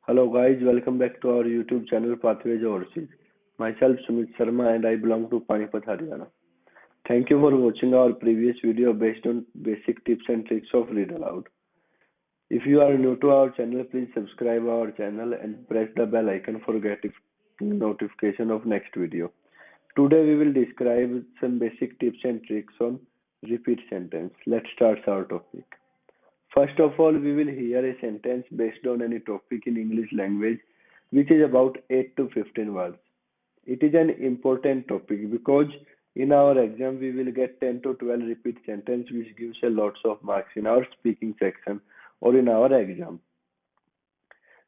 Hello guys, welcome back to our YouTube channel Pathways Overseas. Myself Sumit Sharma and I belong to Panipat, Haryana. Thank you for watching our previous video based on basic tips and tricks of read aloud. If you are new to our channel, please subscribe our channel and press the bell icon for getting notification of next video. Today we will describe some basic tips and tricks on repeat sentence. Let's start our topic. First of all, we will hear a sentence based on any topic in English language, which is about 8 to 15 words. It is an important topic because in our exam we will get 10 to 12 repeat sentence which gives a lots of marks in our speaking section or in our exam.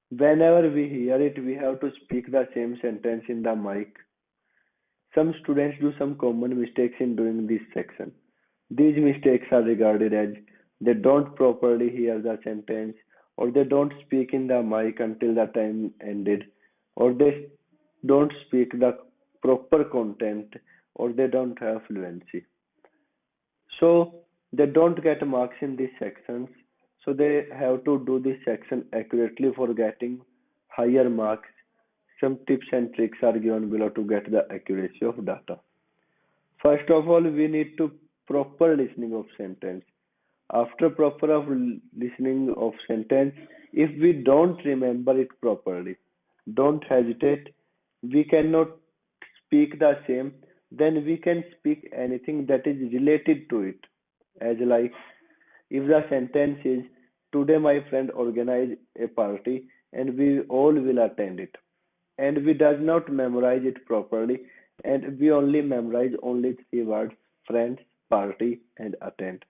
Whenever we hear it, we have to speak the same sentence in the mic. Some students do some common mistakes in doing this section. These mistakes are regarded as they don't properly hear the sentence, or they don't speak in the mic until the time ended, or they don't speak the proper content, or they don't have fluency. So they don't get marks in these sections. So they have to do this section accurately for getting higher marks. Some tips and tricks are given below to get the accuracy of data. First of all, we need to proper listening of sentence. After proper of listening of sentence, if we don't remember it properly, don't hesitate. We cannot speak the same, then we can speak anything that is related to it. As like if the sentence is today my friend organized a party and we all will attend it, and we does not memorize it properly, and we only memorize only three words: friends, party, and attend.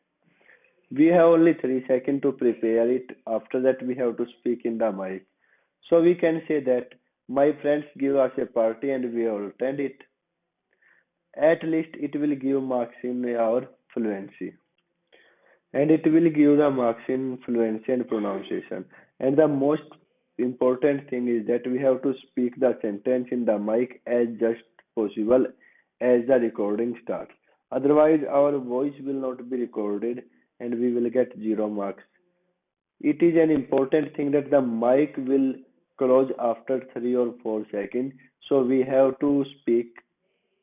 We have only 3 seconds to prepare it. After that, we have to speak in the mic. So we can say that my friends give us a party and we all attend it. At least it will give marks in our fluency. And it will give the marks in fluency and pronunciation. And the most important thing is that we have to speak the sentence in the mic as just possible as the recording starts. Otherwise, our voice will not be recorded and we will get 0 marks. It is an important thing that the mic will close after 3 or 4 seconds, so we have to speak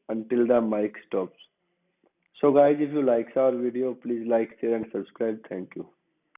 until the mic stops. So guys, if you like our video, please like, share and subscribe. Thank you.